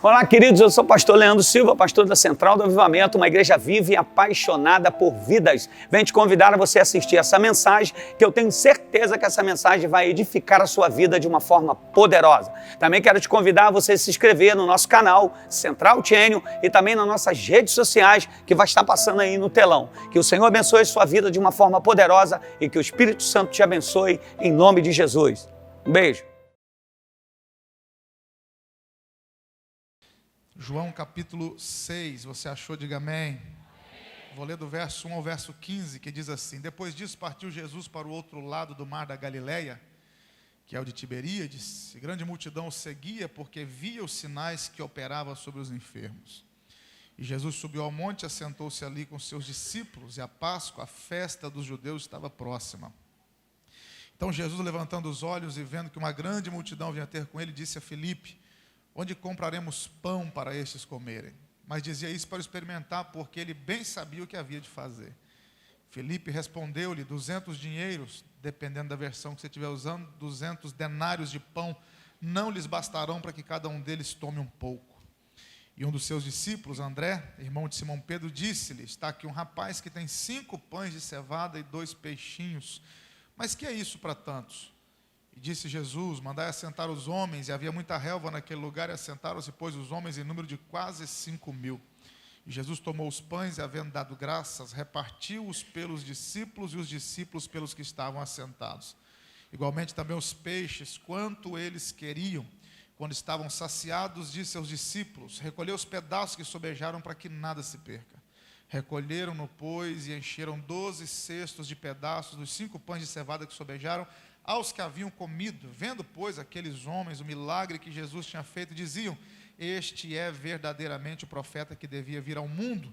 Olá, queridos, eu sou o pastor Leandro Silva, pastor da Central do Avivamento, uma igreja viva e apaixonada por vidas. Venho te convidar a você assistir essa mensagem, que eu tenho certeza que essa mensagem vai edificar a sua vida de uma forma poderosa. Também quero te convidar a você se inscrever no nosso canal, Central Channel, e também nas nossas redes sociais, que vai estar passando aí no telão. Que o Senhor abençoe a sua vida de uma forma poderosa e que o Espírito Santo te abençoe, em nome de Jesus. Um beijo. João capítulo 6, você achou? Diga amém. Vou ler do verso 1 ao verso 15, que diz assim: Depois disso partiu Jesus para o outro lado do mar da Galileia, que é o de Tiberíades, e grande multidão o seguia, porque via os sinais que operava sobre os enfermos. E Jesus subiu ao monte, assentou-se ali com seus discípulos, e a Páscoa, a festa dos judeus, estava próxima. Então Jesus, levantando os olhos e vendo que uma grande multidão vinha ter com ele, disse a Filipe: Onde compraremos pão para estes comerem? Mas dizia isso para experimentar, porque ele bem sabia o que havia de fazer. Filipe respondeu-lhe: 200 dinheiros, dependendo da versão que você estiver usando, 200 denários de pão, não lhes bastarão para que cada um deles tome um pouco. E um dos seus discípulos, André, irmão de Simão Pedro, disse-lhe: Está aqui um rapaz que tem 5 pães de cevada e 2 peixinhos. Mas que é isso para tantos? E disse Jesus: Mandai assentar os homens. E havia muita relva naquele lugar, e assentaram-se, pois, os homens em número de quase 5.000. E Jesus tomou os pães, e havendo dado graças, repartiu-os pelos discípulos, e os discípulos pelos que estavam assentados. Igualmente também os peixes, quanto eles queriam. Quando estavam saciados, disse aos discípulos: Recolhei os pedaços que sobejaram, para que nada se perca. Recolheram-no, pois, e encheram 12 cestos de pedaços dos 5 pães de cevada que sobejaram, aos que haviam comido. Vendo, pois, aqueles homens o milagre que Jesus tinha feito, diziam: Este é verdadeiramente o profeta que devia vir ao mundo.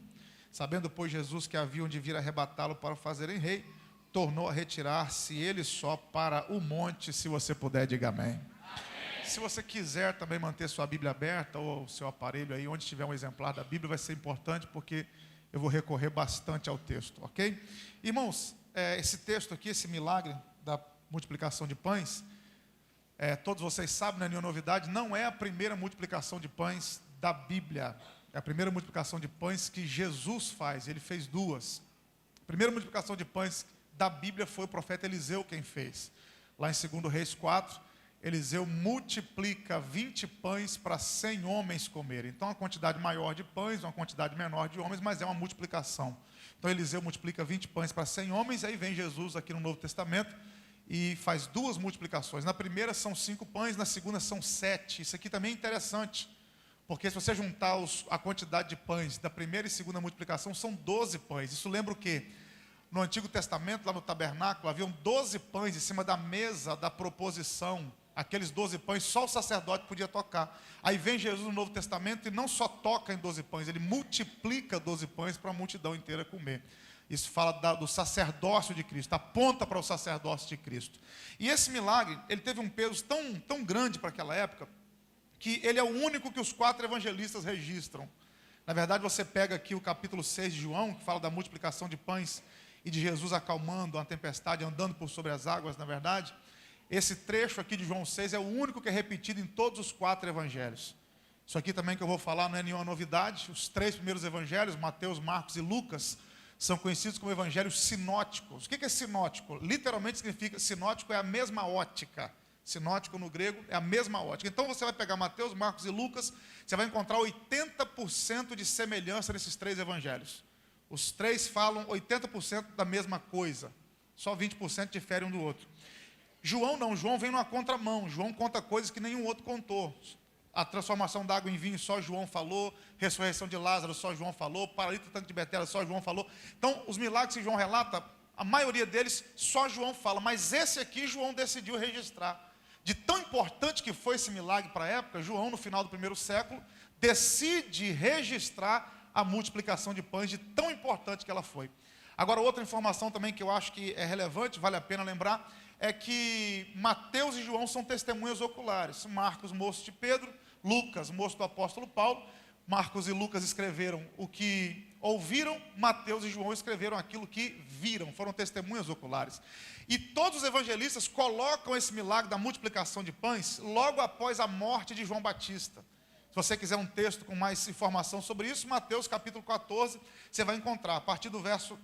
Sabendo, pois, Jesus que haviam de vir arrebatá-lo para o fazerem rei, tornou a retirar-se ele só para o monte. Se você puder, diga amém. Amém. Se você quiser também manter sua Bíblia aberta, ou o seu aparelho aí, onde tiver um exemplar da Bíblia, vai ser importante, porque eu vou recorrer bastante ao texto, ok? Irmãos, esse texto aqui, esse milagre da multiplicação de pães, todos vocês sabem, não é nenhuma novidade, não é a primeira multiplicação de pães da Bíblia. É a primeira multiplicação de pães que Jesus faz. Ele fez 2. A primeira multiplicação de pães da Bíblia foi o profeta Eliseu quem fez. Lá em 2 Reis 4, Eliseu multiplica 20 pães para 100 homens comerem. Então, uma quantidade maior de pães, uma quantidade menor de homens, mas é uma multiplicação. Então, Eliseu multiplica 20 pães para 100 homens, aí vem Jesus aqui no Novo Testamento e faz 2 multiplicações. Na primeira são 5 pães, na segunda são 7. Isso aqui também é interessante, porque se você juntar a quantidade de pães da primeira e segunda multiplicação, são 12 pães. Isso lembra o quê? No Antigo Testamento, lá no tabernáculo, haviam 12 pães em cima da mesa da proposição. Aqueles 12 pães, só o sacerdote podia tocar. Aí vem Jesus no Novo Testamento e não só toca em 12 pães, ele multiplica 12 pães para a multidão inteira comer. Isso fala do sacerdócio de Cristo, aponta para o sacerdócio de Cristo. E esse milagre, ele teve um peso tão grande para aquela época, que ele é o único que os 4 evangelistas registram. Na verdade, você pega aqui o capítulo 6 de João, que fala da multiplicação de pães e de Jesus acalmando uma tempestade, andando por sobre as águas, na verdade. Esse trecho aqui de João 6 é o único que é repetido em todos os 4 evangelhos. Isso aqui também que eu vou falar não é nenhuma novidade. Os 3 primeiros evangelhos, Mateus, Marcos e Lucas, são conhecidos como evangelhos sinóticos. O que é sinótico? Literalmente significa, sinótico é a mesma ótica. Sinótico no grego é a mesma ótica. Então você vai pegar Mateus, Marcos e Lucas, você vai encontrar 80% de semelhança nesses 3 evangelhos. Os 3 falam 80% da mesma coisa. Só 20% diferem um do outro. João não, João vem numa contramão. João conta coisas que nenhum outro contou. A transformação da água em vinho, só João falou. Ressurreição de Lázaro, só João falou. Paralítico do tanque de Betesda, só João falou. Então, os milagres que João relata, a maioria deles, só João fala. Mas esse aqui, João decidiu registrar. De tão importante que foi esse milagre para a época, João, no final do 1º século, decide registrar a multiplicação de pães, de tão importante que ela foi. Agora, outra informação também que eu acho que é relevante, vale a pena lembrar, é que Mateus e João são testemunhas oculares. Marcos, moço de Pedro, Lucas, moço do apóstolo Paulo. Marcos e Lucas escreveram o que ouviram, Mateus e João escreveram aquilo que viram, foram testemunhas oculares. E todos os evangelistas colocam esse milagre da multiplicação de pães logo após a morte de João Batista. Se você quiser um texto com mais informação sobre isso, Mateus capítulo 14, você vai encontrar. A partir do verso,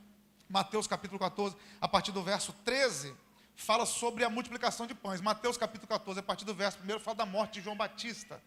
Mateus capítulo 14, a partir do verso 13, fala sobre a multiplicação de pães. Mateus capítulo 14, a partir do verso 1, fala da morte de João Batista.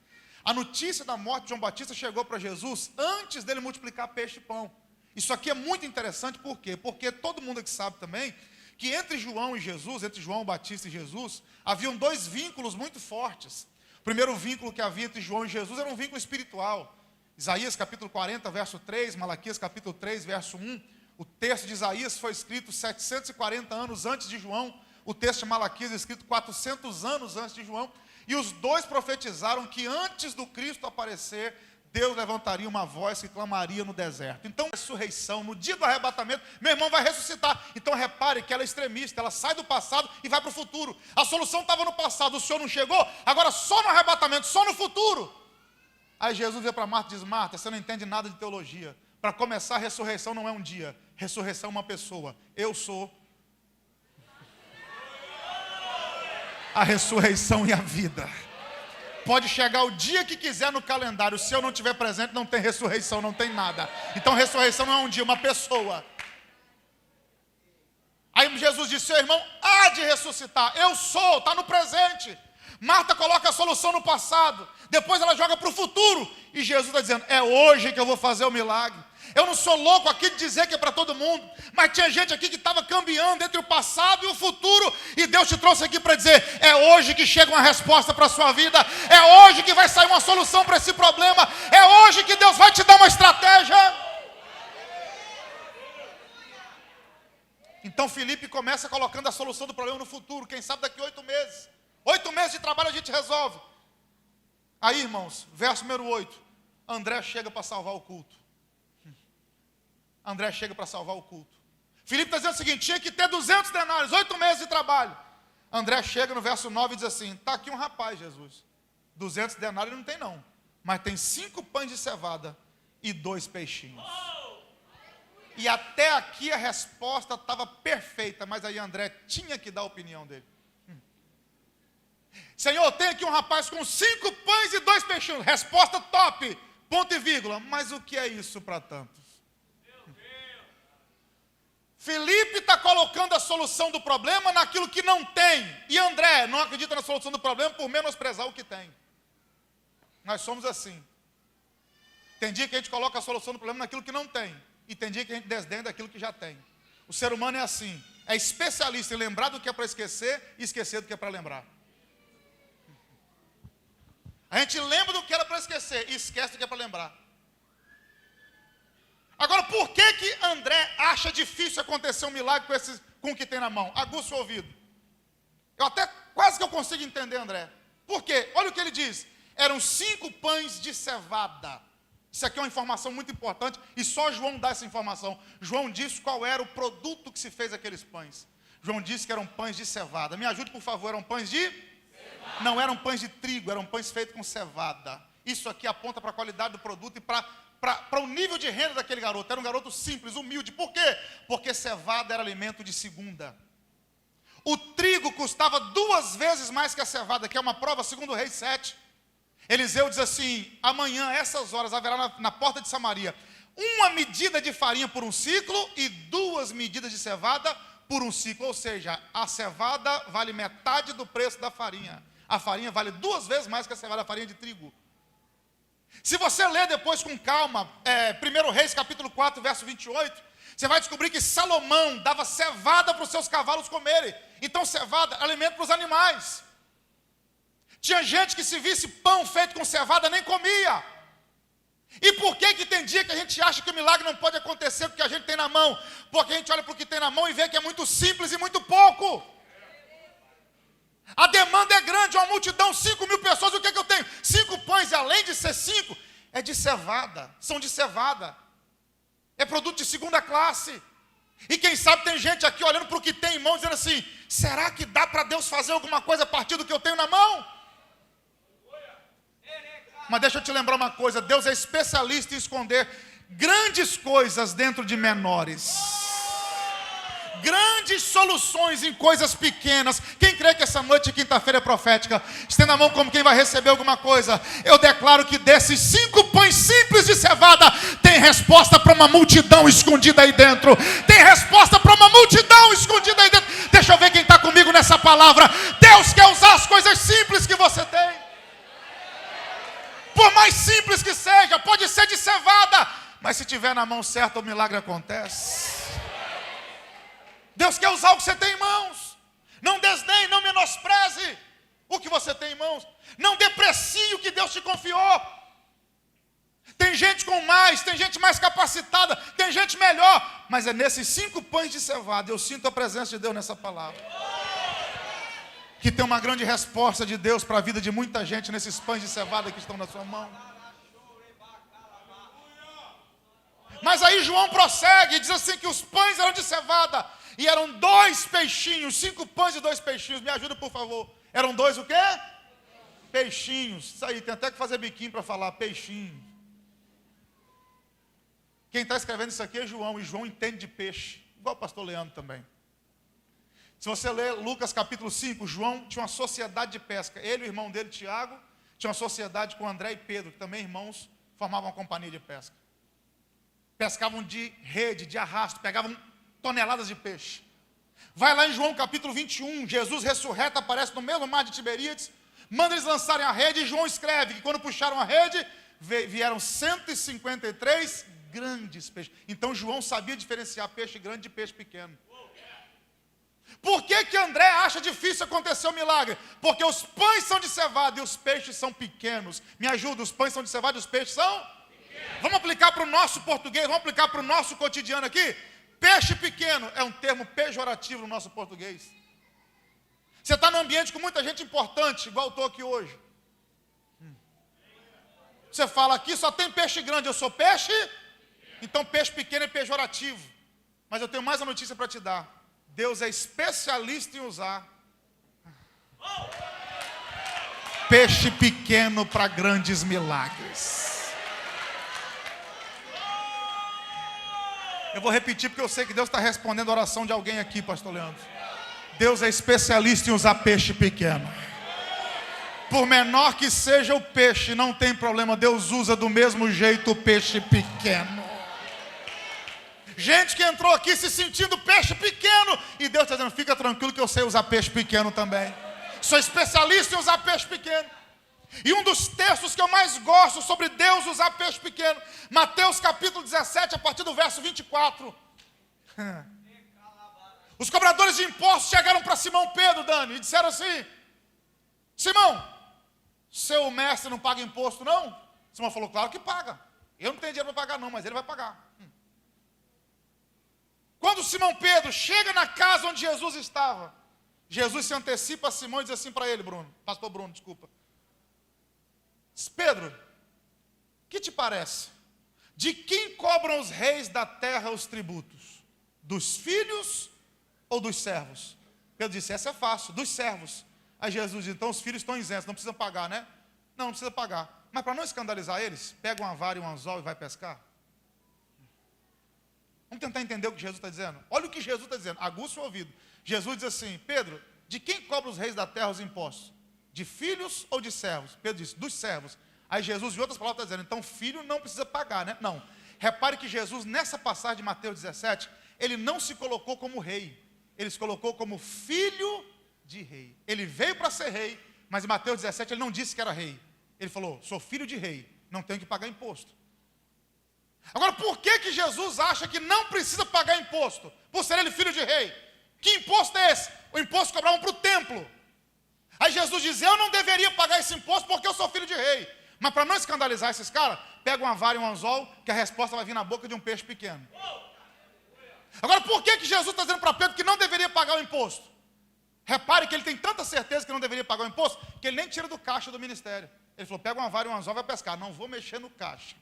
A notícia da morte de João Batista chegou para Jesus antes dele multiplicar peixe e pão. Isso aqui é muito interessante, por quê? Porque todo mundo aqui sabe também que entre João e Jesus, entre João Batista e Jesus, haviam dois vínculos muito fortes. O primeiro vínculo que havia entre João e Jesus era um vínculo espiritual. Isaías capítulo 40, verso 3, Malaquias capítulo 3, verso 1. O texto de Isaías foi escrito 740 anos antes de João. O texto de Malaquias é escrito 400 anos antes de João. E os dois profetizaram que antes do Cristo aparecer, Deus levantaria uma voz que clamaria no deserto. Então, a ressurreição, no dia do arrebatamento, meu irmão vai ressuscitar. Então, repare que ela é extremista, ela sai do passado e vai para o futuro. A solução estava no passado, o Senhor não chegou, agora só no arrebatamento, só no futuro. Aí Jesus veio para Marta e diz: Marta, você não entende nada de teologia. Para começar, a ressurreição não é um dia, ressurreição é uma pessoa. Eu sou a ressurreição e a vida. Pode chegar o dia que quiser no calendário, se eu não estiver presente, não tem ressurreição, não tem nada. Então ressurreição não é um dia, uma pessoa. Aí Jesus disse: seu irmão há de ressuscitar, eu sou, está no presente. Marta coloca a solução no passado, depois ela joga para o futuro, e Jesus está dizendo: é hoje que eu vou fazer o milagre. Eu não sou louco aqui de dizer que é para todo mundo, mas tinha gente aqui que estava cambiando entre o passado e o futuro, e Deus te trouxe aqui para dizer: é hoje que chega uma resposta para a sua vida, é hoje que vai sair uma solução para esse problema, é hoje que Deus vai te dar uma estratégia. Então Filipe começa colocando a solução do problema no futuro, quem sabe daqui 8 meses. 8 meses de trabalho a gente resolve. Aí, irmãos, verso número 8, André chega para salvar o culto. André chega para salvar o culto. Filipe está dizendo o seguinte: tinha que ter 200 denários, 8 meses de trabalho. André chega no verso 9 e diz assim: está aqui um rapaz, Jesus. 200 denários não tem não, mas tem 5 pães de cevada e 2 peixinhos. E até aqui a resposta estava perfeita, mas aí André tinha que dar a opinião dele. Senhor, tem aqui um rapaz com 5 pães e 2 peixinhos. Resposta top, ponto e vírgula. Mas o que é isso para tantos? Filipe está colocando a solução do problema naquilo que não tem. E André não acredita na solução do problema por menosprezar o que tem. Nós somos assim. Tem dia que a gente coloca a solução do problema naquilo que não tem. E tem dia que a gente desdenha daquilo que já tem. O ser humano é assim. É especialista em lembrar do que é para esquecer e esquecer do que é para lembrar. A gente lembra do que era para esquecer e esquece do que é para lembrar. Agora, por que André acha difícil acontecer um milagre com o que tem na mão? Aguça o ouvido. Eu até quase que eu consigo entender, André. Por quê? Olha o que ele diz. Eram 5 pães de cevada. Isso aqui é uma informação muito importante e só João dá essa informação. João disse qual era o produto que se fez aqueles pães. João disse que eram pães de cevada. Me ajude, por favor, eram pães de... cevada. Não eram pães de trigo, eram pães feitos com cevada. Isso aqui aponta para a qualidade do produto e para o nível de renda daquele garoto. Era um garoto simples, humilde. Por quê? Porque cevada era alimento de segunda. O trigo custava 2 vezes mais que a cevada, que é uma prova segundo o Reis 7. Eliseu diz assim: amanhã, essas horas, haverá na porta de Samaria 1 medida de farinha por 1 ciclo e 2 medidas de cevada por 1 ciclo. Ou seja, a cevada vale metade do preço da farinha. A farinha vale 2 vezes mais que a cevada, a farinha de trigo. Se você ler depois com calma, 1 Reis capítulo 4, verso 28, você vai descobrir que Salomão dava cevada para os seus cavalos comerem. Então cevada, alimento para os animais. Tinha gente que se visse pão feito com cevada nem comia. E por que tem dia que a gente acha que o milagre não pode acontecer com o que a gente tem na mão? Porque a gente olha para o que tem na mão e vê que é muito simples e muito pouco. A demanda é grande, uma multidão, 5.000 pessoas, o que é que eu tenho? 5 pães, e além de ser 5, é de cevada, são de cevada. É produto de segunda classe. E quem sabe tem gente aqui olhando para o que tem em mão, dizendo assim: será que dá para Deus fazer alguma coisa a partir do que eu tenho na mão? Mas deixa eu te lembrar uma coisa: Deus é especialista em esconder grandes coisas dentro de menores. grandes soluções em coisas pequenas. Quem crê que essa noite de quinta-feira é profética, estenda a mão como quem vai receber alguma coisa. Eu declaro que desses 5 pães simples de cevada, tem resposta para uma multidão escondida aí dentro. Tem resposta para uma multidão escondida aí dentro. Deixa eu ver quem está comigo nessa palavra. Deus quer usar as coisas simples que você tem. Por mais simples que seja, pode ser de cevada, mas se tiver na mão certa, o milagre acontece. Deus quer usar o que você tem em mãos. Não desdenhe, não menospreze o que você tem em mãos. Não deprecie o que Deus te confiou. Tem gente com mais, tem gente mais capacitada, tem gente melhor. Mas é nesses 5 pães de cevada, eu sinto a presença de Deus nessa palavra. Que tem uma grande resposta de Deus para a vida de muita gente nesses pães de cevada que estão na sua mão. Mas aí João prossegue e diz assim que os pães eram de cevada. E eram 2 peixinhos, 5 pães e 2 peixinhos. Me ajuda, por favor. Eram 2 o quê? Peixinhos. Isso aí, tem até que fazer biquinho para falar peixinho. Quem está escrevendo isso aqui é João. E João entende de peixe. Igual o pastor Leandro também. Se você ler Lucas capítulo 5, João tinha uma sociedade de pesca. Ele e o irmão dele, Tiago, tinha uma sociedade com André e Pedro, que também irmãos, formavam uma companhia de pesca. Pescavam de rede, de arrasto, pegavam toneladas de peixe. Vai lá em João capítulo 21, Jesus ressurreto aparece no mesmo mar de Tiberíades, manda eles lançarem a rede, e João escreve que quando puxaram a rede, vieram 153 grandes peixes. Então João sabia diferenciar peixe grande de peixe pequeno. Por que André acha difícil acontecer o milagre? Porque os pães são de cevada e os peixes são pequenos. Me ajuda, os pães são de cevada e os peixes são? Pequeno. Vamos aplicar para o nosso português, vamos aplicar para o nosso cotidiano aqui? Peixe pequeno é um termo pejorativo no nosso português. Você está num ambiente com muita gente importante, igual eu estou aqui hoje. Você fala aqui, só tem peixe grande, eu sou peixe? Então peixe pequeno é pejorativo. Mas eu tenho mais uma notícia para te dar. Deus é especialista em usar peixe pequeno para grandes milagres. Eu vou repetir porque eu sei que Deus está respondendo a oração de alguém aqui, pastor Leandro. Deus é especialista em usar peixe pequeno. Por menor que seja o peixe, não tem problema, Deus usa do mesmo jeito o peixe pequeno. Gente que entrou aqui se sentindo peixe pequeno, e Deus está dizendo, fica tranquilo que eu sei usar peixe pequeno também. Sou especialista em usar peixe pequeno. E um dos textos que eu mais gosto sobre Deus usar peixe pequeno, Mateus capítulo 17, a partir do verso 24. Os cobradores de impostos chegaram para Simão Pedro, Dani, e disseram assim, Simão, seu mestre não paga imposto não? Simão falou, claro que paga. Eu não tenho dinheiro para pagar não, mas ele vai pagar. Quando Simão Pedro chega na casa onde Jesus estava, Jesus se antecipa a Simão e diz assim para ele, pastor Bruno, desculpa. Pedro, que te parece? De quem cobram os reis da terra os tributos? Dos filhos ou dos servos? Pedro disse, essa é fácil, dos servos. Aí Jesus diz, então os filhos estão isentos, não precisa pagar, né? Não precisa pagar. Mas para não escandalizar eles, pega uma vara e um anzol e vai pescar. Vamos tentar entender o que Jesus está dizendo? Olha o que Jesus está dizendo, aguça o ouvido. Jesus diz assim, Pedro, de quem cobra os reis da terra os impostos? De filhos ou de servos? Pedro disse, dos servos. Aí Jesus, em outras palavras, está dizendo, então filho não precisa pagar, né? Não. Repare que Jesus, nessa passagem de Mateus 17, ele não se colocou como rei. Ele se colocou como filho de rei. Ele veio para ser rei, mas em Mateus 17 ele não disse que era rei. Ele falou, sou filho de rei, não tenho que pagar imposto. Agora, por que Jesus acha que não precisa pagar imposto? Por ser ele filho de rei. Que imposto é esse? O imposto cobravam para o templo. Aí Jesus diz, eu não deveria pagar esse imposto porque eu sou filho de rei. Mas para não escandalizar esses caras, pega uma vara e um anzol, que a resposta vai vir na boca de um peixe pequeno. Agora, por que Jesus está dizendo para Pedro que não deveria pagar o imposto? Repare que ele tem tanta certeza que não deveria pagar o imposto, que ele nem tira do caixa do ministério. Ele falou, pega uma vara e um anzol e vai pescar. Não vou mexer no caixa.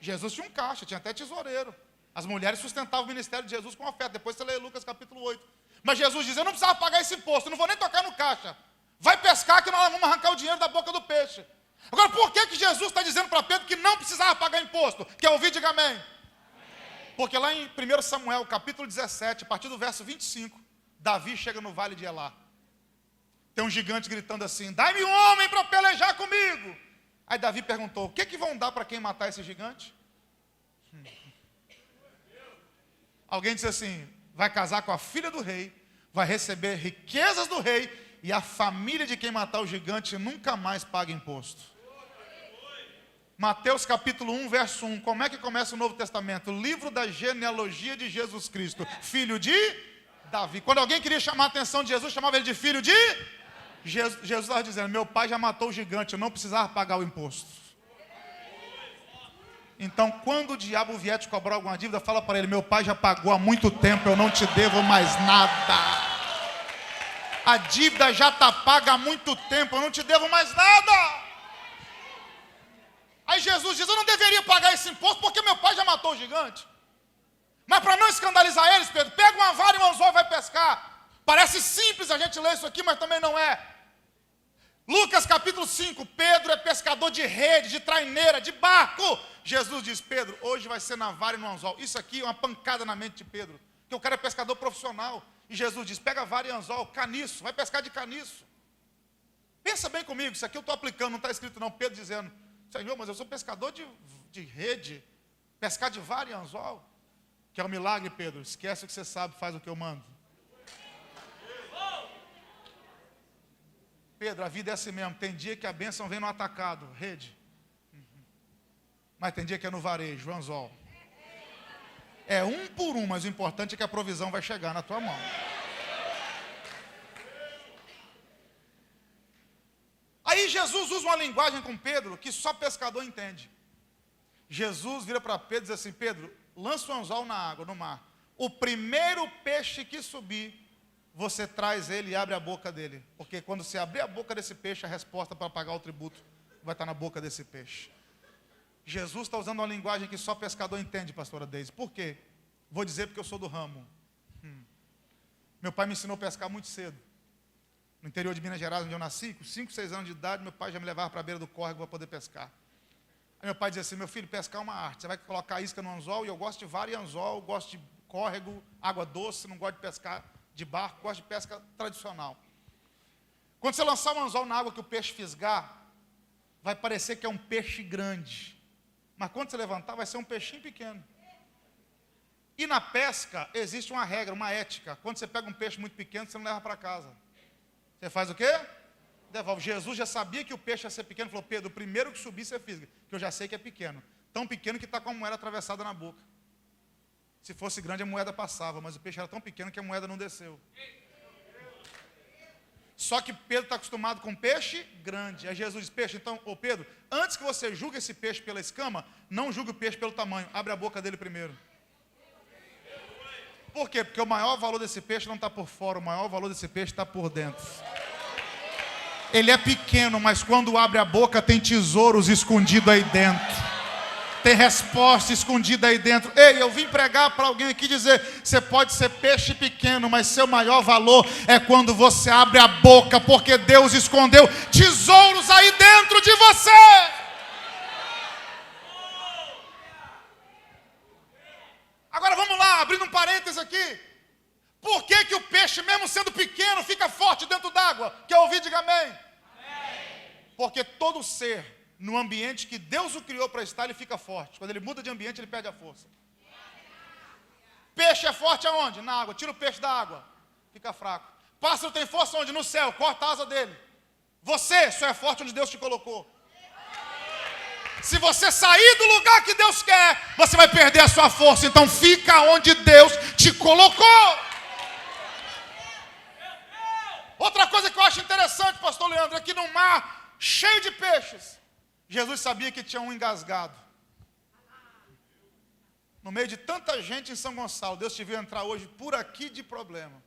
Jesus tinha um caixa, tinha até tesoureiro. As mulheres sustentavam o ministério de Jesus com oferta. Depois você lê Lucas capítulo 8. Mas Jesus diz, eu não precisava pagar esse imposto, eu não vou nem tocar no caixa. Vai pescar que nós vamos arrancar o dinheiro da boca do peixe. Agora, por que Jesus está dizendo para Pedro que não precisava pagar imposto? Quer ouvir? Diga amém. Porque lá em 1 Samuel, capítulo 17, a partir do verso 25, Davi chega no vale de Elá. Tem um gigante gritando assim: dai-me um homem para pelejar comigo. Aí Davi perguntou: o que vão dar para quem matar esse gigante? Alguém disse assim: vai casar com a filha do rei, vai receber riquezas do rei, e a família de quem matar o gigante nunca mais paga imposto. Mateus capítulo 1, verso 1. Como é que começa o Novo Testamento? Livro da genealogia de Jesus Cristo, filho de Davi. Quando alguém queria chamar a atenção de Jesus, chamava ele de filho de Jesus estava dizendo: meu pai já matou o gigante, eu não precisava pagar o imposto. Então, quando o diabo vier te cobrar alguma dívida, fala para ele: meu pai já pagou há muito tempo, eu não te devo mais nada. A dívida já está paga há muito tempo, eu não te devo mais nada. Aí Jesus diz: eu não deveria pagar esse imposto porque meu pai já matou o gigante. Mas para não escandalizar eles, Pedro, pega uma vara e um anzol e vai pescar. Parece simples a gente ler isso aqui, mas também não é. Lucas capítulo 5, Pedro é pescador de rede, de traineira, de barco. Jesus diz: Pedro, hoje vai ser na vara e no anzol. Isso aqui é uma pancada na mente de Pedro, porque o cara é pescador profissional. E Jesus diz: pega vara e anzol, caniço, vai pescar de caniço. Pensa bem comigo, isso aqui eu estou aplicando, não está escrito não. Pedro dizendo: Senhor, mas eu sou pescador de rede, pescar de vara e anzol. Que é um milagre, Pedro. Esquece o que você sabe, faz o que eu mando. Pedro, a vida é assim mesmo. Tem dia que a bênção vem no atacado, rede. Mas tem dia que é no varejo, anzol. É um por um, mas o importante é que a provisão vai chegar na tua mão. Aí Jesus usa uma linguagem com Pedro que só pescador entende. Jesus vira para Pedro e diz assim: Pedro, lança o anzol na água, no mar. O primeiro peixe que subir, você traz ele e abre a boca dele. Porque quando você abrir a boca desse peixe, a resposta para pagar o tributo vai estar na boca desse peixe. Jesus está usando uma linguagem que só pescador entende, pastora Deise. Por quê? Vou dizer porque eu sou do ramo. Meu pai me ensinou a pescar muito cedo. No interior de Minas Gerais, onde eu nasci, com 5, 6 anos de idade, meu pai já me levava para a beira do córrego para poder pescar. Aí meu pai dizia assim: meu filho, pescar é uma arte. Você vai colocar a isca no anzol, e eu gosto de vara e anzol, gosto de córrego, água doce, não gosto de pescar de barco, gosto de pesca tradicional. Quando você lançar um anzol na água que o peixe fisgar, vai parecer que é um peixe grande. Mas quando você levantar, vai ser um peixinho pequeno. E na pesca, existe uma regra, uma ética. Quando você pega um peixe muito pequeno, você não leva para casa. Você faz o quê? Devolve. Jesus já sabia que o peixe ia ser pequeno. Falou: Pedro, o primeiro que subir, você fisga. Que eu já sei que é pequeno. Tão pequeno que está com a moeda atravessada na boca. Se fosse grande, a moeda passava. Mas o peixe era tão pequeno que a moeda não desceu. Só que Pedro está acostumado com peixe grande. Aí Jesus diz: peixe, então, ô Pedro, antes que você julgue esse peixe pela escama, não julgue o peixe pelo tamanho. Abre a boca dele primeiro. Por quê? Porque o maior valor desse peixe não está por fora, o maior valor desse peixe está por dentro. Ele é pequeno, mas quando abre a boca tem tesouros escondidos aí dentro. Tem resposta escondida aí dentro. Ei, eu vim pregar para alguém aqui dizer: você pode ser peixe pequeno, mas seu maior valor é quando você abre a boca, porque Deus escondeu tesouros aí dentro de você. Agora vamos lá, abrindo um parênteses aqui. Por que o peixe, mesmo sendo pequeno, fica forte dentro d'água? Quer ouvir? Diga amém. Amém. Porque todo ser, no ambiente que Deus o criou para estar, ele fica forte. Quando ele muda de ambiente, ele perde a força. Peixe é forte aonde? Na água. Tira o peixe da água, fica fraco. Pássaro tem força onde? No céu. Corta a asa dele. Você só é forte onde Deus te colocou. Se você sair do lugar que Deus quer, você vai perder a sua força. Então fica onde Deus te colocou. Outra coisa que eu acho interessante, pastor Leandro, é que no mar cheio de peixes, Jesus sabia que tinha um engasgado. No meio de tanta gente em São Gonçalo, Deus te viu entrar hoje por aqui de problema.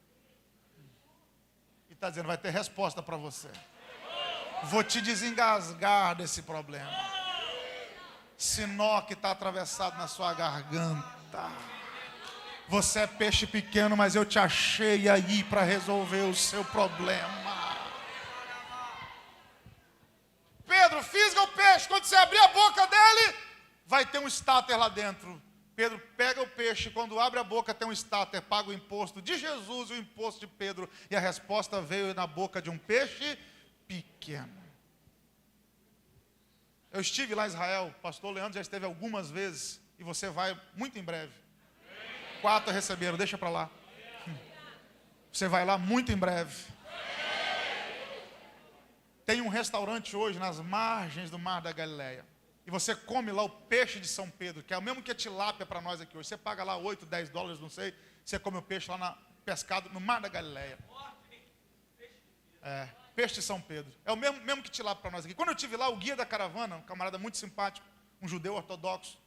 E está dizendo: vai ter resposta para você. Vou te desengasgar desse problema. Sinó que está atravessado na sua garganta. Você é peixe pequeno, mas eu te achei aí para resolver o seu problema. Pedro, fisga o peixe. Quando você abrir a boca dele, vai ter um estáter lá dentro. Pedro pega o peixe, quando abre a boca tem um estáter, paga o imposto de Jesus e o imposto de Pedro. E a resposta veio na boca de um peixe pequeno. Eu estive lá em Israel, o pastor Leandro já esteve algumas vezes, e você vai muito em breve. 4 receberam, deixa para lá. Você vai lá muito em breve. Tem um restaurante hoje nas margens do Mar da Galileia. E você come lá o peixe de São Pedro, que é o mesmo que a tilápia para nós aqui hoje. Você paga lá 8, 10 dólares, não sei. Você come o peixe lá pescado no Mar da Galileia. Peixe de São Pedro. É o mesmo que tilápia para nós aqui. Quando eu estive lá, o guia da caravana, um camarada muito simpático, um judeu ortodoxo,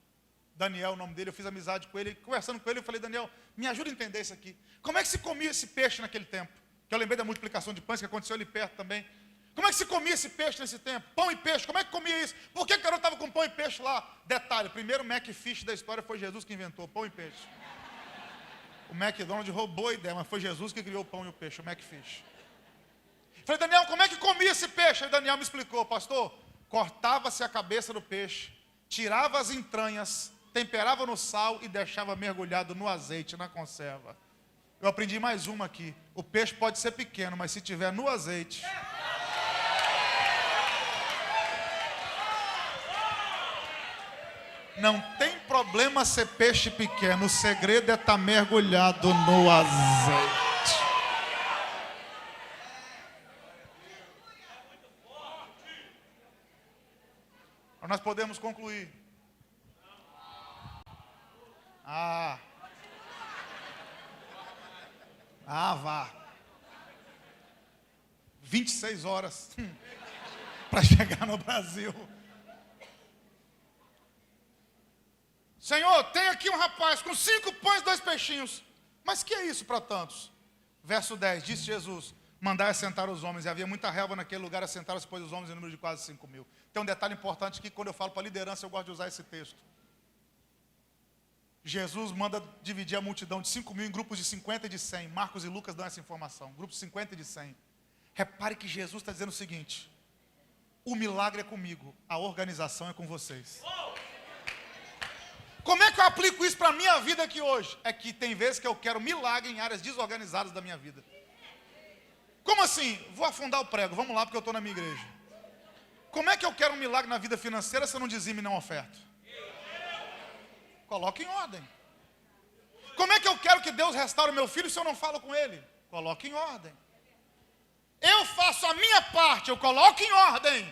Daniel, o nome dele, eu fiz amizade com ele. Conversando com ele, eu falei, Daniel, me ajuda a entender isso aqui. Como é que se comia esse peixe naquele tempo? Que eu lembrei da multiplicação de pães que aconteceu ali perto também. Como é que se comia esse peixe nesse tempo? Pão e peixe, como é que comia isso? Por que o garoto estava com pão e peixe lá? Detalhe, primeiro McFish da história foi Jesus que inventou pão e peixe. O McDonald's roubou a ideia, mas foi Jesus que criou o pão e o peixe, o McFish. Falei, Daniel, como é que comia esse peixe? Aí Daniel me explicou, pastor, cortava-se a cabeça do peixe, tirava as entranhas, temperava no sal e deixava mergulhado no azeite, na conserva. Eu aprendi mais uma aqui, o peixe pode ser pequeno, mas se tiver no azeite... Não tem problema ser peixe pequeno, o segredo é estar mergulhado no azeite. Nós podemos concluir. Vá. 26 horas para chegar no Brasil. Senhor, tem aqui um rapaz com 5 pães e 2 peixinhos. Mas que é isso para tantos? Verso 10, disse Jesus, mandai assentar os homens. E havia muita relva naquele lugar, assentaram-se, pois, os homens em número de quase 5.000. Tem um detalhe importante que quando eu falo para liderança, eu gosto de usar esse texto. Jesus manda dividir a multidão de 5.000 em grupos de 50 e de 100. Marcos e Lucas dão essa informação. Grupos de 50 e de 100. Repare que Jesus está dizendo o seguinte: o milagre é comigo, a organização é com vocês. Como é que eu aplico isso para a minha vida aqui hoje? É que tem vezes que eu quero milagre em áreas desorganizadas da minha vida. Como assim? Vou afundar o prego, vamos lá porque eu estou na minha igreja. Como é que eu quero um milagre na vida financeira se eu não dizimo e não oferto? Coloque em ordem. Como é que eu quero que Deus restaure meu filho se eu não falo com ele? Coloque em ordem. Eu faço a minha parte, eu coloco em ordem.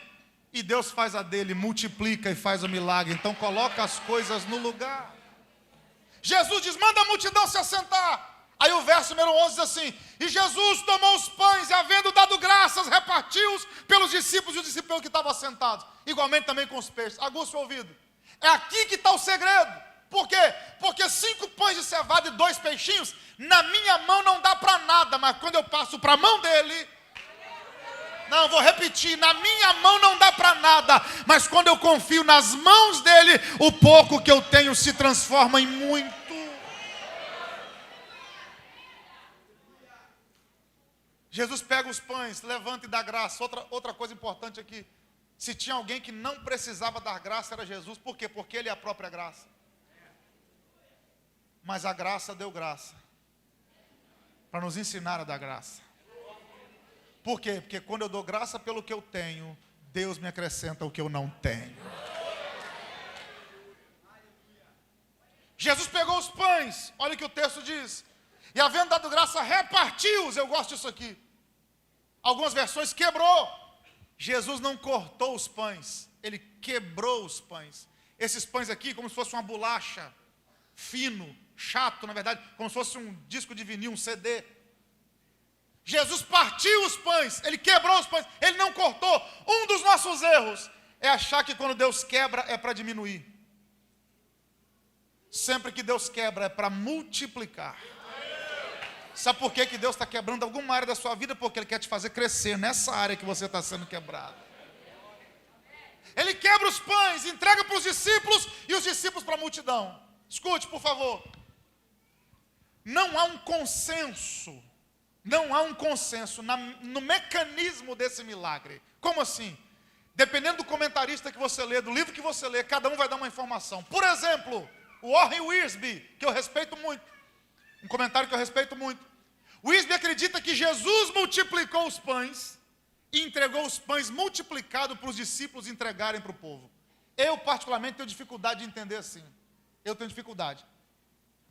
E Deus faz a dele, multiplica e faz o milagre. Então coloca as coisas no lugar. Jesus diz, manda a multidão se assentar. Aí o verso número 11 diz assim, e Jesus tomou os pães e havendo dado graças, repartiu-os pelos discípulos e os discípulos que estavam assentados. Igualmente também com os peixes. Aguça o ouvido. É aqui que está o segredo. Por quê? Porque 5 pães de cevada e 2 peixinhos, na minha mão não dá para nada. Mas quando eu passo para a mão dele... Não, vou repetir, na minha mão não dá para nada, mas quando eu confio nas mãos dele, o pouco que eu tenho se transforma em muito. Jesus pega os pães, levanta e dá graça. Outra coisa importante aqui, se tinha alguém que não precisava dar graça, era Jesus. Por quê? Porque ele é a própria graça. Mas a graça deu graça, para nos ensinar a dar graça. Por quê? Porque quando eu dou graça pelo que eu tenho, Deus me acrescenta o que eu não tenho. Jesus pegou os pães, olha o que o texto diz. E havendo dado graça, repartiu-os. Eu gosto disso aqui. Algumas versões quebrou. Jesus não cortou os pães, ele quebrou os pães. Esses pães aqui, como se fosse uma bolacha, fino, chato, na verdade, como se fosse um disco de vinil, um CD. Jesus partiu os pães, ele quebrou os pães, ele não cortou. Um dos nossos erros é achar que quando Deus quebra é para diminuir. Sempre que Deus quebra é para multiplicar. Sabe por que Deus está quebrando alguma área da sua vida? Porque Ele quer te fazer crescer nessa área que você está sendo quebrado. Ele quebra os pães, entrega para os discípulos e os discípulos para a multidão. Escute, por favor. Não há um consenso no mecanismo desse milagre. Como assim? Dependendo do comentarista que você lê, do livro que você lê, cada um vai dar uma informação. Por exemplo, O Warren Wiersbe, que eu respeito muito, um comentário que eu respeito muito. O Wiersbe acredita que Jesus multiplicou os pães e entregou os pães multiplicados para os discípulos entregarem para o povo. Eu, particularmente, tenho dificuldade de entender assim. Eu tenho dificuldade.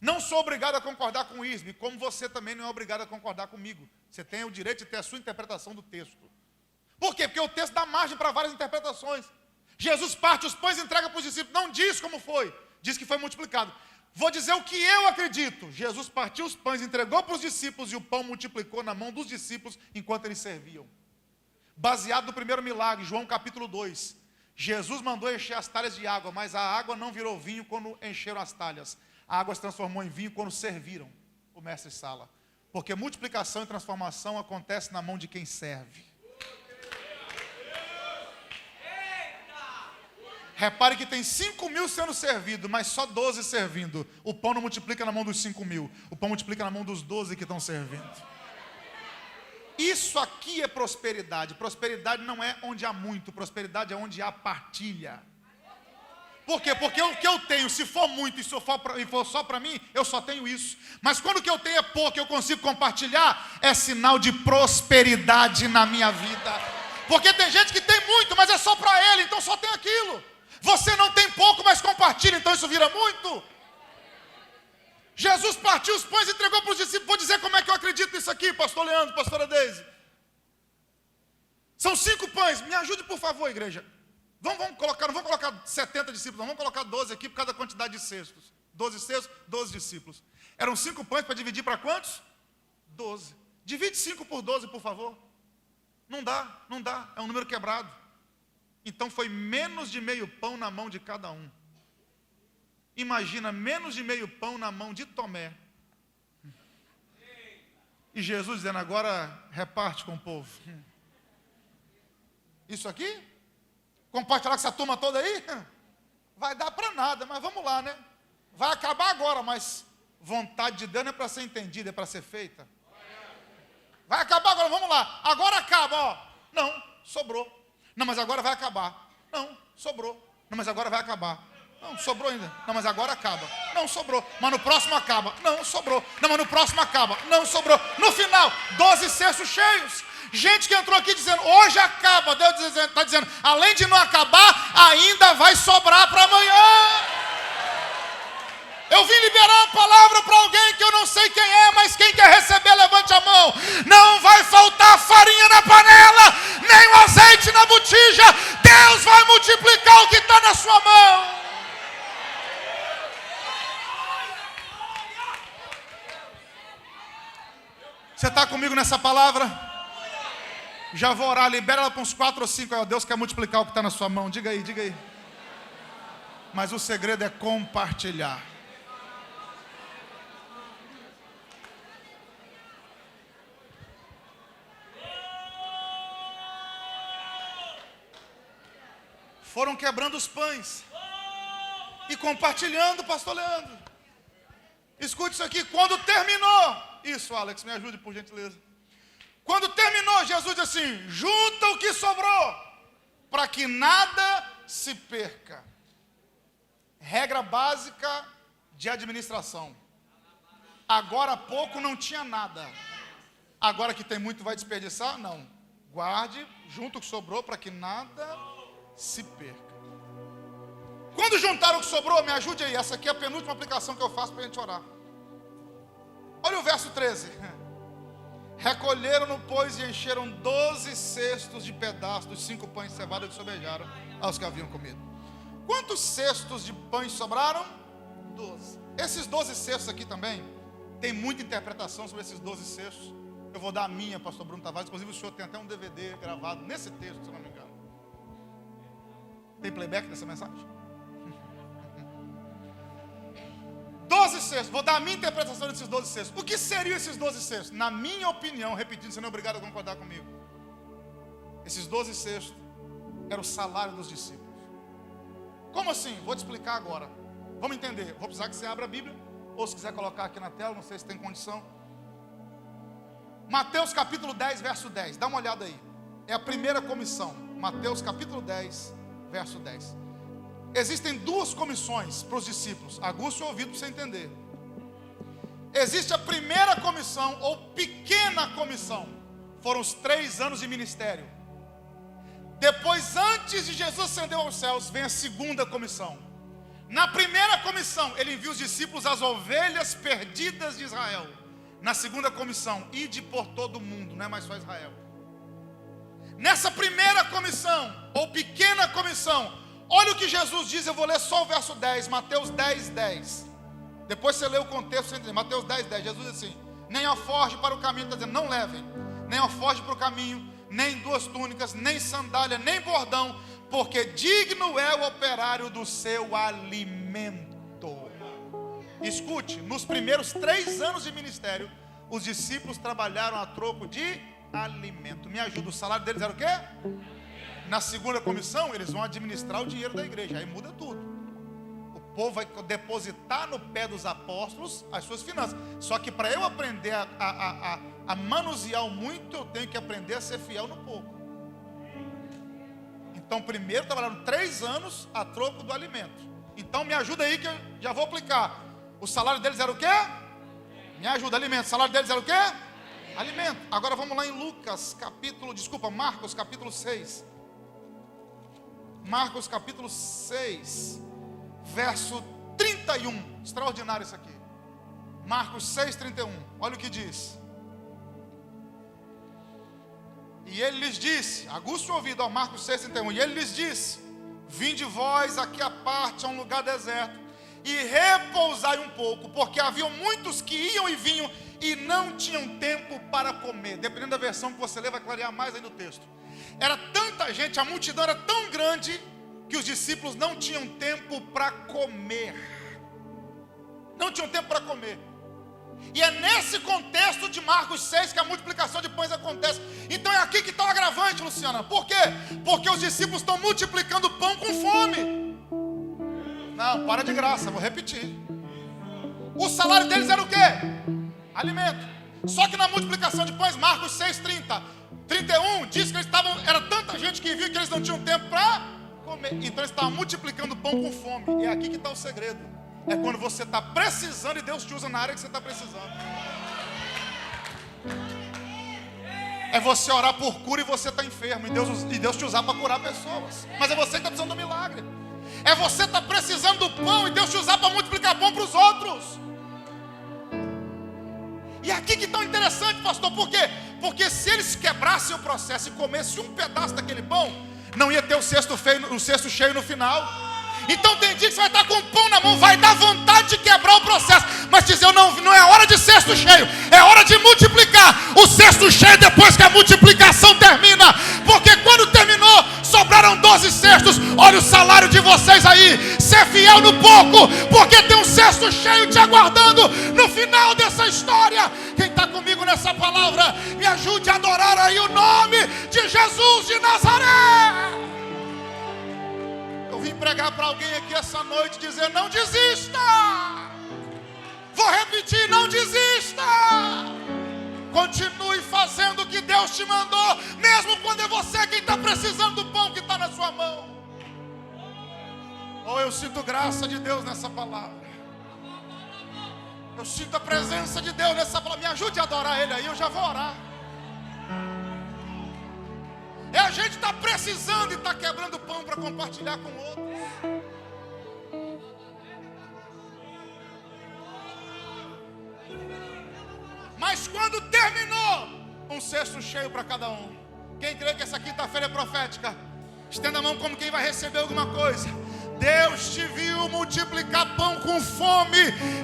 Não sou obrigado a concordar com o Wiersbe, como você também não é obrigado a concordar comigo. Você tem o direito de ter a sua interpretação do texto. Por quê? Porque o texto dá margem para várias interpretações. Jesus parte os pães e entrega para os discípulos. Não diz como foi, diz que foi multiplicado. Vou dizer o que eu acredito. Jesus partiu os pães, entregou para os discípulos e o pão multiplicou na mão dos discípulos enquanto eles serviam. Baseado no primeiro milagre, João capítulo 2. Jesus mandou encher as talhas de água, mas a água não virou vinho quando encheram as talhas. A água se transformou em vinho quando serviram o mestre-sala. Porque multiplicação e transformação acontece na mão de quem serve. Repare que tem 5.000 sendo servido, mas só 12 servindo. O pão não multiplica na mão dos 5.000. O pão multiplica na mão dos 12 que estão servindo. Isso aqui é prosperidade. Prosperidade não é onde há muito. Prosperidade é onde há partilha. Por quê? Porque o que eu tenho, se for muito e se for só para mim, eu só tenho isso. Mas quando o que eu tenho é pouco, eu consigo compartilhar, é sinal de prosperidade na minha vida. Porque tem gente que tem muito, mas é só para ele, então só tem aquilo. Você não tem pouco, mas compartilha, então isso vira muito. Jesus partiu os pães e entregou para os discípulos. Vou dizer como é que eu acredito nisso aqui, pastor Leandro, pastora Deise. São 5 pães, me ajude por favor, igreja. Vamos colocar, não vamos colocar 70 discípulos, não, vamos colocar 12 aqui por causa da quantidade de cestos. 12 cestos, 12 discípulos. Eram 5 pães para dividir para quantos? 12. Divide 5 por 12, por favor. Não dá, é um número quebrado. Então foi menos de meio pão na mão de cada um. Imagina, menos de meio pão na mão de Tomé. E Jesus dizendo, agora reparte com o povo. Isso aqui? Compartilhar com essa turma toda aí? Vai dar para nada, mas vamos lá, né? Vai acabar agora, mas vontade de Deus não é para ser entendida, é para ser feita. Vai acabar agora, vamos lá. Agora acaba, ó. Não, sobrou. Não, mas agora vai acabar. Não, sobrou. Não, mas agora vai acabar. Não, sobrou ainda. Não, mas agora acaba. Não, sobrou. Mas no próximo acaba. Não, sobrou. Não, mas no próximo acaba. Não, sobrou. No final, 12 cestos cheios. Gente que entrou aqui dizendo, hoje acaba. Deus está dizendo, além de não acabar, ainda vai sobrar para amanhã. Eu vim liberar a palavra para alguém que eu não sei quem é, mas quem quer receber, levante a mão. Não vai faltar farinha na panela, nem o azeite na botija. Deus vai multiplicar o que está na sua mão. Você está comigo nessa palavra? Já vou orar, libera ela para uns 4 ou 5. Deus quer multiplicar o que está na sua mão. Diga aí, diga aí. Mas o segredo é compartilhar. Foram quebrando os pães e compartilhando, pastor Leandro. Escute isso aqui, quando terminou. Isso, Alex, me ajude por gentileza. Quando terminou, Jesus disse assim, junta o que sobrou, para que nada se perca. Regra básica de administração. Agora há pouco não tinha nada. Agora que tem muito vai desperdiçar? Não. Guarde, junta o que sobrou, para que nada se perca. Quando juntaram o que sobrou, me ajude aí. Essa aqui é a penúltima aplicação que eu faço para a gente orar. Olha o verso 13. Recolheram-no, pois, e encheram 12 cestos de pedaços dos 5 pães cevados que sobejaram aos que haviam comido. Quantos cestos de pães sobraram? 12. Esses 12 cestos aqui também, tem muita interpretação sobre esses 12 cestos. Eu vou dar a minha, pastor Bruno Tavares. Inclusive o senhor tem até um DVD gravado nesse texto, se não me engano. Tem playback dessa mensagem? 12 cestos. Vou dar a minha interpretação desses 12 cestos. O que seriam esses 12 cestos? Na minha opinião, repetindo, você não é obrigado a concordar comigo. Esses 12 cestos eram o salário dos discípulos. Como assim? Vou te explicar agora. Vamos entender. Vou precisar que você abra a Bíblia. Ou se quiser colocar aqui na tela, não sei se tem condição. Mateus capítulo 10, verso 10. Dá uma olhada aí. É a primeira comissão. Mateus capítulo 10, verso 10. existem duas comissões para os discípulos. Aguça o ouvido para você entender. Existe a primeira comissão, ou pequena comissão. Foram os 3 anos de ministério. Depois, antes de Jesus ascender aos céus, vem a segunda comissão. Na primeira comissão, ele envia os discípulos às ovelhas perdidas de Israel. Na segunda comissão, ide por todo o mundo, não é mais só Israel. Nessa primeira comissão, ou pequena comissão, olha o que Jesus diz, eu vou ler só o verso 10, Mateus 10, 10. Depois você lê o contexto, você entende. Mateus 10, 10, Jesus diz assim: nem alforje para o caminho, está dizendo, não levem, nem alforje para o caminho, nem 2 túnicas, nem sandália, nem bordão, porque digno é o operário do seu alimento. Escute, nos primeiros 3 anos de ministério, os discípulos trabalharam a troco de alimento. Me ajuda, o salário deles era o quê? Na segunda comissão, eles vão administrar o dinheiro da igreja, aí muda tudo. O povo vai depositar no pé dos apóstolos as suas finanças. Só que para eu aprender a manusear o muito, eu tenho que aprender a ser fiel no pouco. Então, primeiro trabalharam 3 anos a troco do alimento. Então, me ajuda aí que eu já vou aplicar. O salário deles era o quê? Me ajuda, alimento. O salário deles era o quê? Alimento. Agora vamos lá em Marcos capítulo 6. Marcos capítulo 6, verso 31. Extraordinário isso aqui. Marcos 6, 31. Olha o que diz. E ele lhes disse, aguça o ouvido, ó, Marcos 6, 31. E ele lhes disse: vinde vós aqui à parte, a um lugar deserto, e repousai um pouco, porque haviam muitos que iam e vinham, e não tinham tempo para comer. Dependendo da versão que você lê, vai clarear mais aí no texto. Era tanta gente, a multidão era tão grande, que os discípulos não tinham tempo para comer. Não tinham tempo para comer. E é nesse contexto de Marcos 6 que a multiplicação de pães acontece. Então é aqui que está o agravante, Luciana. Por quê? Porque os discípulos estão multiplicando pão com fome. Não, para de graça, vou repetir. O salário deles era o quê? Alimento. Só que na multiplicação de pães, Marcos 6, 30, 31, diz que eles estavam, era tanta gente que via que eles não tinham tempo para comer. Então eles estavam multiplicando pão com fome. E é aqui que está o segredo. É quando você está precisando e Deus te usa na área que você está precisando. É você orar por cura e você está enfermo, e Deus te usar para curar pessoas. Mas é você que está precisando do milagre. É você estar precisando do pão e Deus te usar para multiplicar pão para os outros. E aqui que tão interessante, pastor, por quê? Porque se eles quebrassem o processo e comessem um pedaço daquele pão, não ia ter o cesto cheio no final. Então tem dia que você vai estar com o pão na mão, vai dar vontade de quebrar o processo, mas dizer, não é hora de cesto cheio, é hora de multiplicar o cesto cheio depois que a multiplicação termina. Porque quando terminou, sobraram 12 cestos. Olha o salário de vocês aí, ser fiel no pouco, porque tem um cesto cheio te aguardando no final dessa história. Quem está comigo nessa palavra, me ajude a adorar aí o nome de Jesus de Nazaré. Vim pregar para alguém aqui essa noite, dizer, não desista. Vou repetir, não desista. Continue fazendo o que Deus te mandou, mesmo quando é você quem está precisando do pão que está na sua mão. Oh, eu sinto graça de Deus nessa palavra. Eu sinto a presença de Deus nessa palavra. Me ajude a adorar Ele aí, eu já vou orar. É a gente está precisando e está quebrando pão para compartilhar com outros. Mas quando terminou, um cesto cheio para cada um. Quem crê que essa quinta-feira é profética, estenda a mão como quem vai receber alguma coisa. Deus te viu multiplicar pão com fome,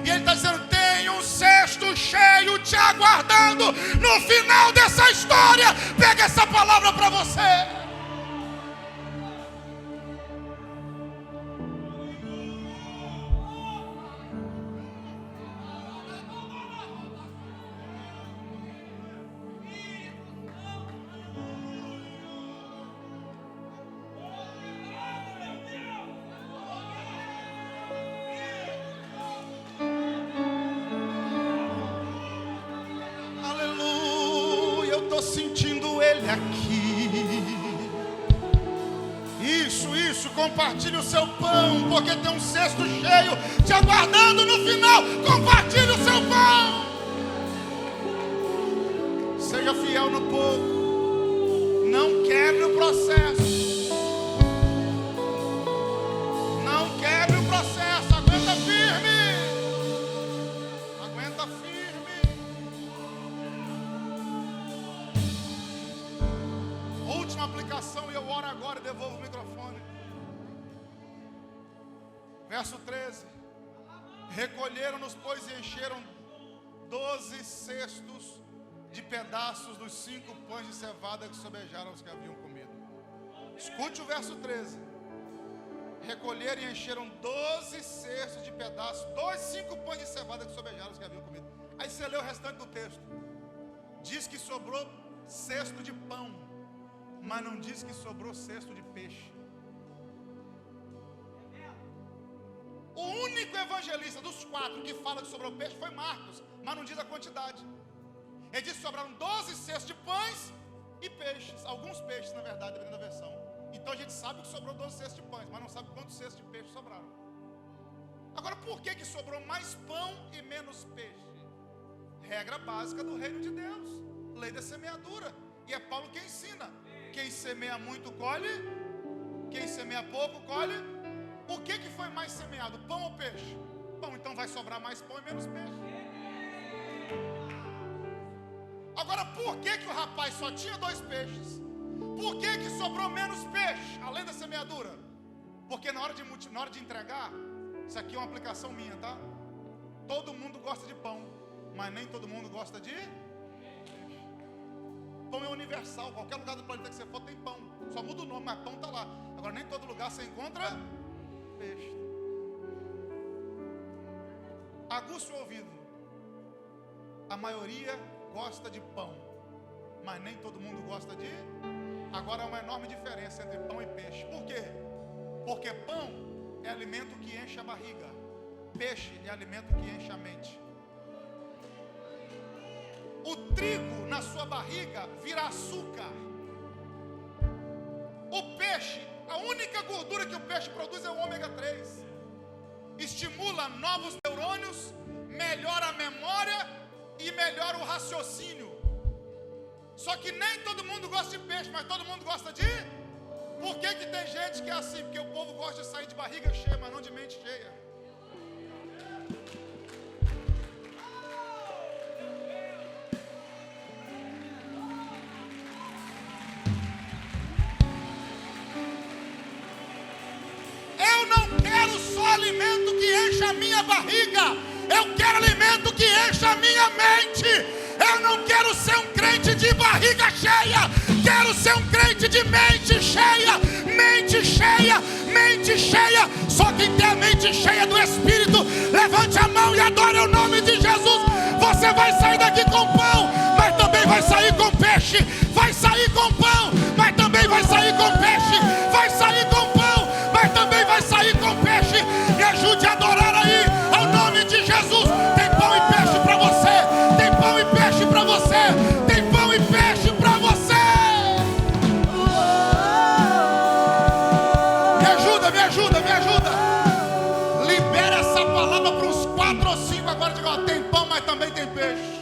e Ele está dizendo, tem um cesto cheio te aguardando no final dessa história. Pega essa palavra para você. Sentindo Ele aqui. Isso. isso, compartilhe o seu pão, porque tem um cesto cheio te aguardando no final. Compartilhe o seu pão. Seja fiel no pouco. Não quebre o processo. Não quebre o processo. Aguenta firme. Aguenta firme. Última aplicação, e eu oro agora e devolvo o microfone. Verso 13. Recolheram-nos, pois, e encheram 12 cestos de pedaços dos 5 pães de cevada que sobejaram os que haviam comido. Escute o verso 13. Recolheram e encheram 12 cestos de pedaços, 5 pães de cevada que sobejaram os que haviam comido. Aí você lê o restante do texto. Diz que sobrou cesto de pão, mas não diz que sobrou cesto de peixe. O único evangelista dos 4 que fala que sobrou peixe foi Marcos, mas não diz a quantidade. Ele diz que sobraram 12 cestos de pães e peixes. Alguns peixes, na verdade, dependendo da versão. Então a gente sabe que sobrou 12 cestos de pães, mas não sabe quantos cestos de peixe sobraram. Agora, por que sobrou mais pão e menos peixe? Regra básica do reino de Deus. Lei da semeadura. E é Paulo quem ensina. Quem semeia muito, colhe. Quem semeia pouco, colhe. O que foi mais semeado? Pão ou peixe? Pão, então vai sobrar mais pão e menos peixe. Agora, por que o rapaz só tinha 2 peixes? Por que sobrou menos peixe, além da semeadura? Porque na hora de entregar, isso aqui é uma aplicação minha, tá? Todo mundo gosta de pão, mas nem todo mundo gosta de peixe. Pão é universal, qualquer lugar do planeta que você for tem pão. Só muda o nome, mas pão está lá. Agora, nem todo lugar você encontra peixe. Aguça o ouvido. A maioria gosta de pão, mas nem todo mundo gosta de. Agora há uma enorme diferença entre pão e peixe. Por quê? Porque pão é alimento que enche a barriga, peixe é alimento que enche a mente. O trigo na sua barriga vira açúcar. O peixe, a única gordura que o peixe produz é o ômega 3. Estimula novos neurônios, melhora a memória e melhora o raciocínio. Só que nem todo mundo gosta de peixe, mas todo mundo gosta de. Por que tem gente que é assim? Porque o povo gosta de sair de barriga cheia, mas não de mente cheia. Eu não quero só alimento que enche a minha barriga. Eu quero alimento que enche a minha mente. Eu não quero ser um crente de barriga cheia. Quero ser um crente de mente cheia. Mente cheia, mente cheia. Só quem tem a mente cheia do Espírito, levante a mão e adore o nome de Jesus. Você vai sair daqui com pão, mas também vai sair com peixe. Vai sair com pão, mas também vai sair com peixe. Vai sair com pão, mas também vai sair com peixe. Me ajude a adorar aí ao nome de Jesus. Tem pão e peixe para você. Tem pão e peixe para você. Tem pão e peixe para você. Me ajuda, me ajuda, me ajuda. Libera essa palavra para uns 4 ou 5 agora. Diga, ó, tem pão, mas também tem peixe.